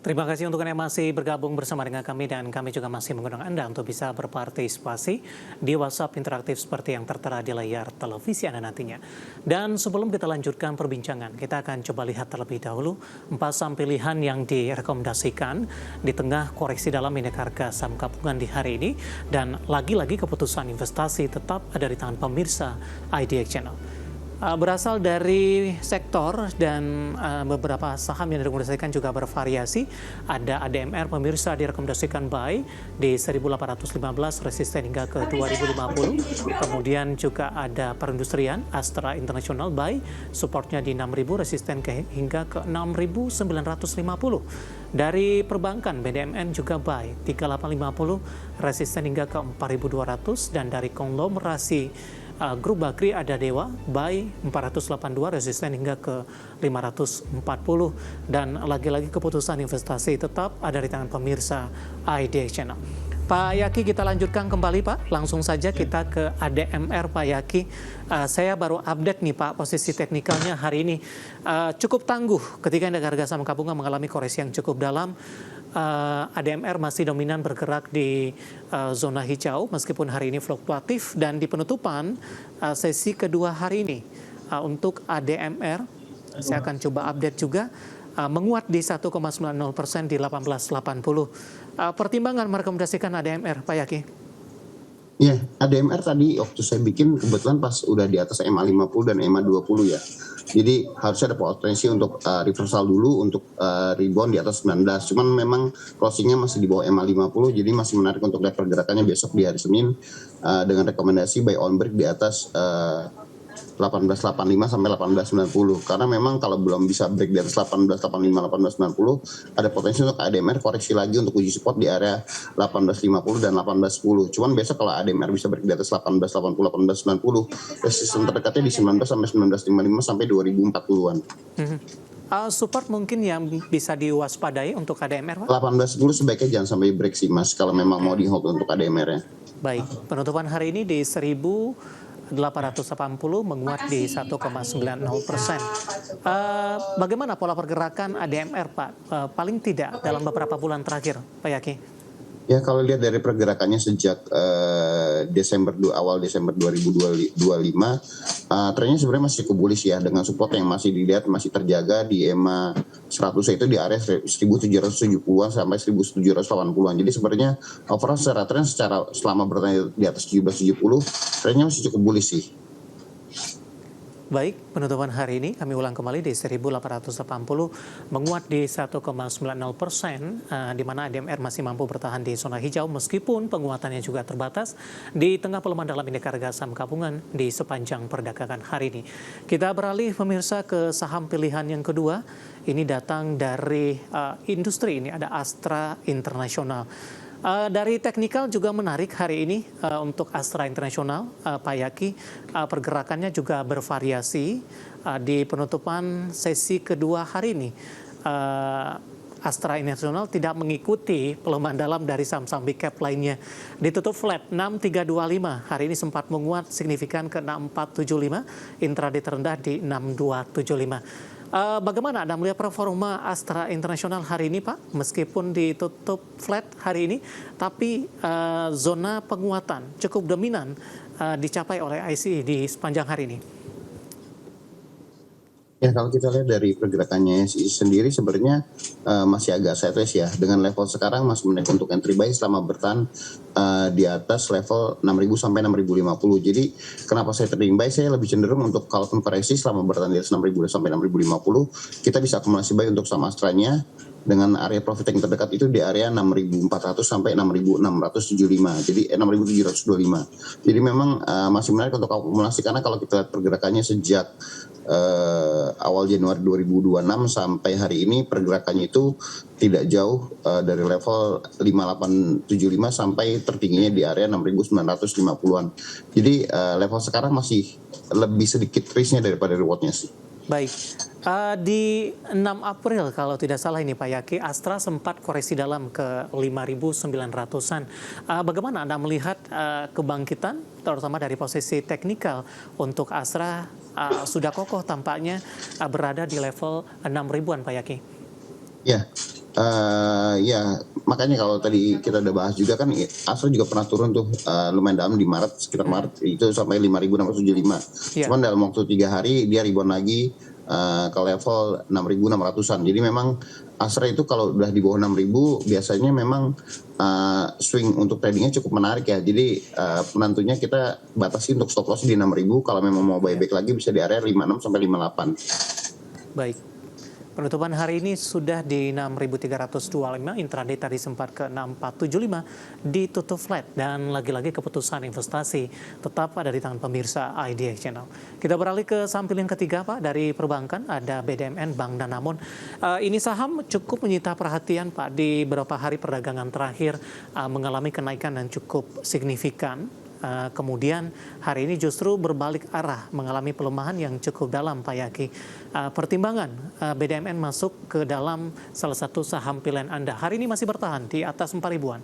Terima kasih untuk Anda yang masih bergabung bersama dengan kami dan kami juga masih mengundang Anda untuk bisa berpartisipasi di WhatsApp interaktif seperti yang tertera di layar televisi Anda nantinya. Dan sebelum kita lanjutkan perbincangan, kita akan coba lihat terlebih dahulu 4 saham pilihan yang direkomendasikan di tengah koreksi dalam indeks harga saham gabungan di hari ini, dan lagi-lagi keputusan investasi tetap ada di tangan pemirsa IDX Channel. Berasal dari sektor dan beberapa saham yang direkomendasikan juga bervariasi. Ada ADMR pemirsa direkomendasikan buy di 1815, resisten hingga ke 2050. Kemudian juga ada perindustrian Astra International buy, supportnya di 6000, resisten hingga ke 6950. Dari perbankan BDMN juga buy 3850, resisten hingga ke 4200, dan dari konglomerasi Grup Bakri ada Dewa buy 482, resisten hingga ke 540, dan lagi-lagi keputusan investasi tetap ada di tangan pemirsa IDX Channel. Pak Yaki, kita lanjutkan kembali Pak, langsung saja kita ke ADMR Pak Yaki. Saya baru update nih Pak, posisi teknikalnya hari ini cukup tangguh ketika indeks harga saham gabungan mengalami koreksi yang cukup dalam. ADMR masih dominan bergerak di zona hijau meskipun hari ini fluktuatif, dan di penutupan sesi kedua hari ini untuk ADMR saya akan coba update juga menguat di 1,90% di 1880. Pertimbangan merekomendasikan ADMR Pak Yaki? Ya, ADMR tadi waktu saya bikin kebetulan pas udah di atas MA50 dan MA20 ya. Jadi harusnya ada potensi untuk reversal dulu untuk rebound di atas 19. Cuman memang closingnya masih di bawah MA50, jadi masih menarik untuk lihat pergerakannya besok di hari Senin dengan rekomendasi buy on break di atas 1885 sampai 1890, karena memang kalau belum bisa break di atas 1885 1890 ada potensi untuk ADMR koreksi lagi untuk uji support di area 1850 dan 1810. Cuman besok kalau ADMR bisa break di atas 1880 1890, resisten terdekatnya di 19 sampai 1955 sampai 2040-an. Support mungkin yang bisa diwaspadai untuk ADMR Pak? 1810 sebaiknya jangan sampai break sih Mas kalau memang mau di hold untuk ADMR ya. Baik, penutupan hari ini di 1880 menguat di 1,90%. Bagaimana pola pergerakan ADMR Pak? Paling tidak dalam beberapa bulan terakhir Pak Yaki? Ya, kalau lihat dari pergerakannya sejak awal Desember 2025, trennya sebenarnya masih cukup bullish ya, dengan support yang masih dilihat masih terjaga di EMA 100, itu di area 1770-an sampai 1780-an. Jadi sebenarnya overall secara tren selama bertahan di atas 1770, trennya masih cukup bullish sih. Baik, penutupan hari ini kami ulang kembali di 1880 menguat di 1,90%, di mana ADMR masih mampu bertahan di zona hijau meskipun penguatannya juga terbatas di tengah pelemahan dalam indeks harga saham gabungan di sepanjang perdagangan hari ini. Kita beralih pemirsa ke saham pilihan yang kedua. Ini datang dari industri, ini ada Astra International. Dari teknikal juga menarik hari ini untuk Astra International, Pak Yaki, pergerakannya juga bervariasi di penutupan sesi kedua hari ini. Astra International tidak mengikuti pelemahan dalam dari saham-saham big cap lainnya. Ditutup flat 6325, hari ini sempat menguat signifikan ke 6475, intraday terendah di 6275. Bagaimana Anda melihat performa Astra International hari ini Pak? Meskipun ditutup flat hari ini, tapi zona penguatan cukup dominan dicapai oleh ICE di sepanjang hari ini. Ya, kalau kita lihat dari pergerakannya sendiri sebenarnya masih agak sideways ya. Dengan level sekarang masih menaik untuk entry buy selama bertahan di atas level 6.000 sampai 6.050. Jadi kenapa saya trading buy? Saya lebih cenderung untuk kalaupun koreksi selama bertahan di atas 6.000 sampai 6.050, kita bisa akumulasi buy untuk saham Astranya dengan area profit yang terdekat itu di area 6.400 sampai 6.675. Jadi 6.725. Jadi memang masih menarik untuk akumulasi, karena kalau kita lihat pergerakannya sejak awal Januari 2026 sampai hari ini pergerakannya itu tidak jauh dari level 5875 sampai tertingginya di area 6.950-an. Jadi level sekarang masih lebih sedikit risknya daripada rewardnya sih. Baik, di 6 April kalau tidak salah ini Pak Yaki, Astra sempat koreksi dalam ke 5.900-an. Bagaimana Anda melihat kebangkitan terutama dari posisi teknikal untuk Astra sudah kokoh tampaknya berada di level 6.000-an Pak Yaki? Ya, Ya, makanya kalau tadi kita udah bahas juga kan Astra juga pernah turun tuh lumayan dalam di Maret, sekitar Maret itu sampai 5.675. Ya, Cuman dalam waktu 3 hari dia rebound lagi ke level 6.600-an. Jadi memang Astra itu kalau udah di bawah 6.000 biasanya memang swing untuk tradingnya cukup menarik ya. Jadi penentunya kita batasi untuk stop loss di 6.000. Kalau memang mau buyback lagi bisa di area 56 sampai 58. baik. Penutupan hari ini sudah di 6.325, intraday tadi sempat ke 6.475, ditutup flat. Dan lagi-lagi keputusan investasi tetap ada di tangan pemirsa IDX Channel. Kita beralih ke sampul yang ketiga Pak, dari perbankan ada BDMN Bank Danamon. Ini saham cukup menyita perhatian Pak, di beberapa hari perdagangan terakhir mengalami kenaikan yang cukup signifikan. Kemudian hari ini justru berbalik arah, mengalami pelemahan yang cukup dalam Pak Yaki. Pertimbangan BDMN masuk ke dalam salah satu saham pilihan Anda. Hari ini masih bertahan di atas 4.000-an.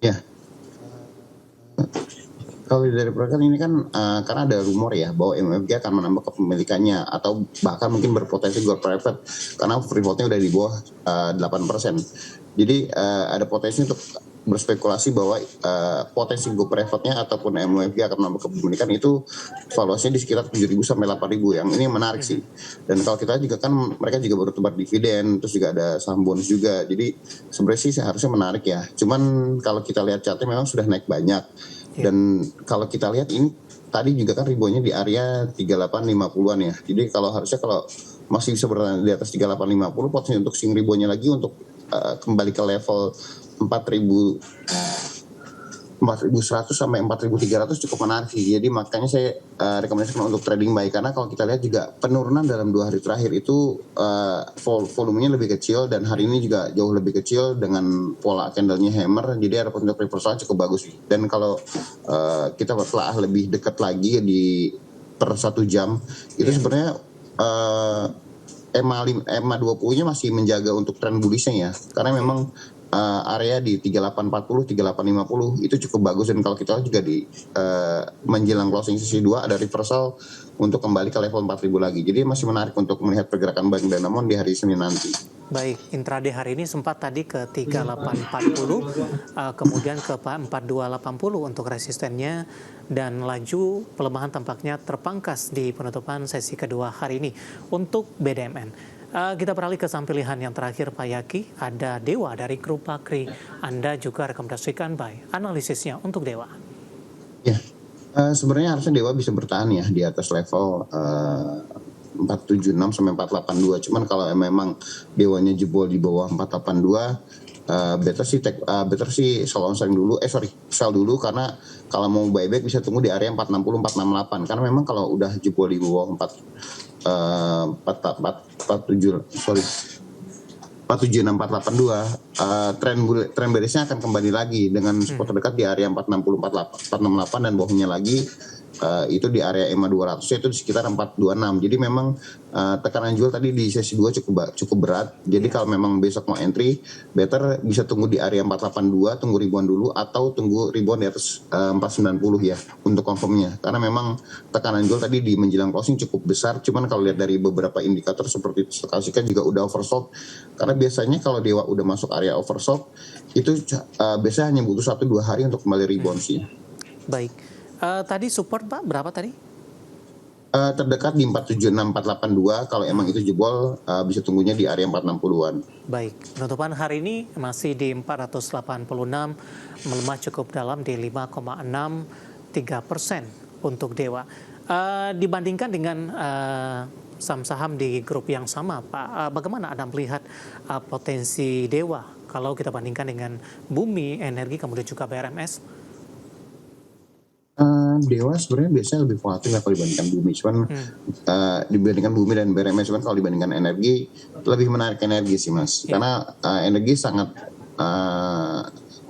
Ya, kalau dari pergerakan ini kan karena ada rumor ya bahwa MUFG akan menambah kepemilikannya atau bahkan mungkin berpotensi go private karena free floatnya udah di bawah 8%. Jadi ada potensi untuk berspekulasi bahwa potensi go private-nya ataupun MUFG akan menambah kepemilikan itu valuasinya di sekitar 7.000 sampai 8.000. Yang ini menarik sih. Dan kalau kita juga kan mereka juga baru tebar dividen, terus juga ada saham bonus juga. Jadi sebenarnya sih seharusnya menarik ya. Cuman kalau kita lihat chartnya memang sudah naik banyak. Dan kalau kita lihat ini tadi juga kan ribuannya di area 3850-an ya. Jadi kalau masih bisa bertahan di atas 3850, potensi untuk swing ribuannya lagi untuk kembali ke level 4.100 sampai 4.300 cukup menarik sih. Jadi makanya saya rekomendasikan untuk trading buy, karena kalau kita lihat juga penurunan dalam 2 hari terakhir itu volumenya lebih kecil dan hari ini juga jauh lebih kecil dengan pola candlenya hammer. Jadi ada potensi reversal cukup bagus sih. Dan kalau kita telah lebih dekat lagi di per 1 jam itu sebenarnya EMA 20-nya masih menjaga untuk tren bullishnya ya. Karena memang area di 3840, 3850 itu cukup bagus. Dan kalau kita lihat juga di menjelang closing sesi 2 ada reversal untuk kembali ke level 4.000 lagi. Jadi masih menarik untuk melihat pergerakan Bank Danamon di hari Senin nanti. Baik, intraday hari ini sempat tadi ke 3840, kemudian ke 4280 untuk resistennya, dan laju pelemahan tampaknya terpangkas di penutupan sesi kedua hari ini untuk BDMN. Kita beralih ke saham pilihan yang terakhir Pak Yaki, ada Dewa dari Grup Bakri. Anda juga rekomendasikan buy. Analisisnya untuk Dewa. Ya, sebenarnya harusnya Dewa bisa bertahan ya di atas level 476 sampai 482. Cuman kalau memang Dewanya jebol di bawah 482, better sih sell dulu, karena kalau mau buyback bisa tunggu di area 460 468, karena memang kalau udah jebol di bawah 476 482, tren bearish-nya akan kembali lagi dengan support terdekat di area 460 468 dan bawahnya lagi itu di area EMA 200 itu di sekitar 426. Jadi memang tekanan jual tadi di sesi 2 cukup berat. Jadi kalau memang besok mau entry, better bisa tunggu di area 482, tunggu ribuan dulu, atau tunggu ribuan di atas 490 ya untuk confirmnya. Karena memang tekanan jual tadi di menjelang closing cukup besar. Cuman kalau lihat dari beberapa indikator seperti stokastika juga udah oversold. Karena biasanya kalau Dewa udah masuk area oversold itu biasanya hanya butuh 1-2 hari untuk kembali rebound sih. Baik. Tadi support Pak, berapa tadi? Terdekat di 476 482, kalau emang itu jebol bisa tunggunya di area 460-an. Baik, penutupan hari ini masih di 486, melemah cukup dalam di 5,63% untuk Dewa. Dibandingkan dengan saham-saham di grup yang sama Pak, bagaimana Anda melihat potensi Dewa kalau kita bandingkan dengan Bumi, Energi, kemudian juga BRMS? Dewa sebenarnya biasanya lebih volatil ya kalau dibandingkan Bumi. Cuman dibandingkan Bumi dan BRMS, cuman kalau dibandingkan Energi lebih menarik Energi sih Mas. Karena Energi sangat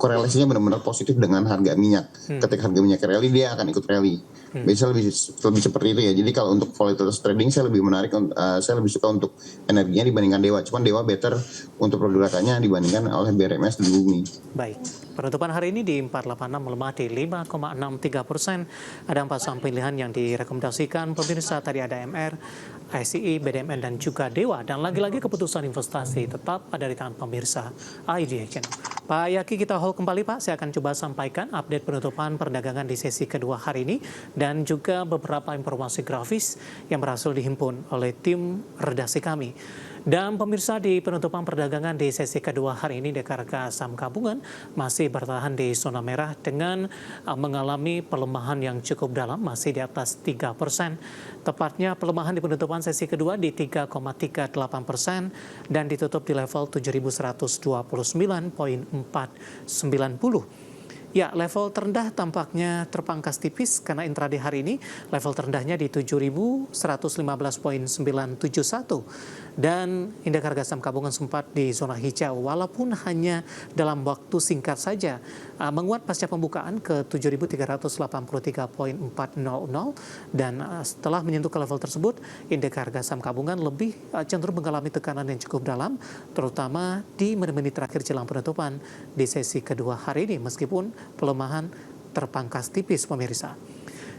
korelasinya benar-benar positif dengan harga minyak. Ketika harga minyak rally, dia akan ikut rally. Biasanya lebih seperti itu ya. Jadi kalau untuk volatile trading saya lebih menarik, saya lebih suka untuk energinya dibandingkan Dewa. Cuman Dewa better untuk pergerakannya dibandingkan oleh BRMS dan Bumi. Baik, penutupan hari ini di 486 melemah di 5,63%. Ada 4 saham pilihan yang direkomendasikan pemirsa, tadi ada MR, ICI, BDMN, dan juga Dewa. Dan lagi-lagi keputusan investasi tetap ada di tangan pemirsa IDX Channel. Pak Yaki, kita hold kembali Pak. Saya akan coba sampaikan update penutupan perdagangan di sesi kedua hari ini dan juga beberapa informasi grafis yang berhasil dihimpun oleh tim redaksi kami. Dan pemirsa, di penutupan perdagangan di sesi kedua hari ini, harga saham gabungan masih bertahan di zona merah dengan mengalami pelemahan yang cukup dalam, masih di atas 3%. Tepatnya pelemahan di penutupan sesi kedua di 3,38% dan ditutup di level 7.129,490. Ya, level terendah tampaknya terpangkas tipis karena intraday hari ini level terendahnya di 7.115,971 dan indeks harga saham gabungan sempat di zona hijau walaupun hanya dalam waktu singkat saja menguat pasca pembukaan ke 7.383,400 dan setelah menyentuh ke level tersebut indeks harga saham gabungan lebih cenderung mengalami tekanan yang cukup dalam terutama di menit-menit terakhir jelang penutupan di sesi kedua hari ini meskipun pelemahan terpangkas tipis pemirsa.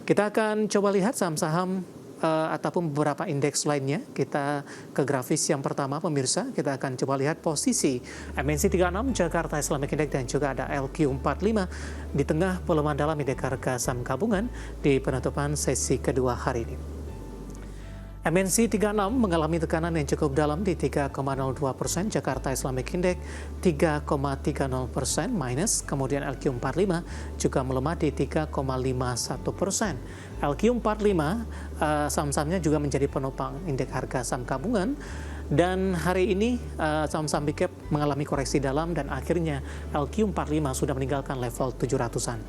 Kita akan coba lihat saham-saham ataupun beberapa indeks lainnya. Kita ke grafis yang pertama pemirsa, kita akan coba lihat posisi MNC 36, Jakarta Islamic Index dan juga ada LQ45 di tengah pelemahan dalam indeks harga saham gabungan di penutupan sesi kedua hari ini. MNC 36 mengalami tekanan yang cukup dalam di 3,02%, Jakarta Islamic Index 3,30% minus, kemudian LQ45 juga melemah di 3,51%. LQ45 saham-sahamnya juga menjadi penopang indeks harga saham gabungan dan hari ini saham-saham big cap mengalami koreksi dalam dan akhirnya LQ45 sudah meninggalkan level 700-an.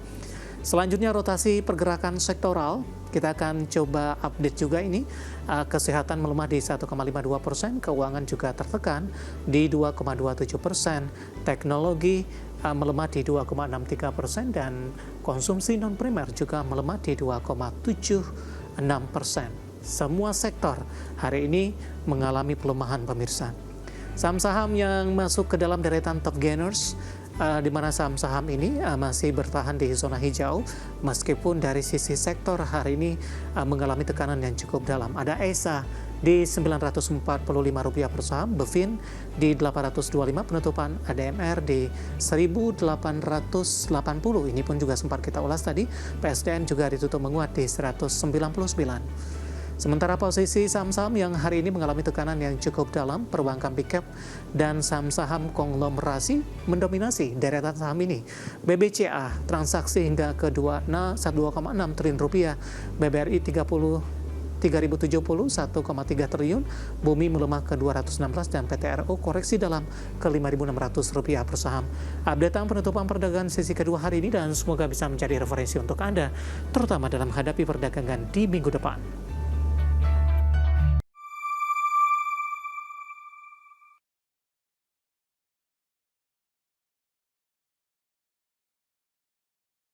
Selanjutnya rotasi pergerakan sektoral, kita akan coba update juga ini. Kesehatan melemah di 1,52%, keuangan juga tertekan di 2,27%, teknologi melemah di 2,63% dan konsumsi non-primer juga melemah di 2,76%. Semua sektor hari ini mengalami pelemahan pemirsa. Saham-saham yang masuk ke dalam deretan top gainers di mana saham-saham ini masih bertahan di zona hijau meskipun dari sisi sektor hari ini mengalami tekanan yang cukup dalam. Ada ESA di Rp945 per saham, Bevin di 825 penutupan, ADMR di 1880. Ini pun juga sempat kita ulas tadi. PSDN juga ditutup menguat di 199. Sementara posisi saham-saham yang hari ini mengalami tekanan yang cukup dalam, perbankan big cap dan saham-saham konglomerasi mendominasi deretan saham ini. BBCA transaksi hingga ke 1,6 triliun rupiah, BBRI 3.070 1,3 triliun, Bumi melemah ke 216 dan PTRO koreksi dalam ke Rp5.600 per saham. Updatean penutupan perdagangan sesi kedua hari ini dan semoga bisa menjadi referensi untuk Anda, terutama dalam menghadapi perdagangan di minggu depan.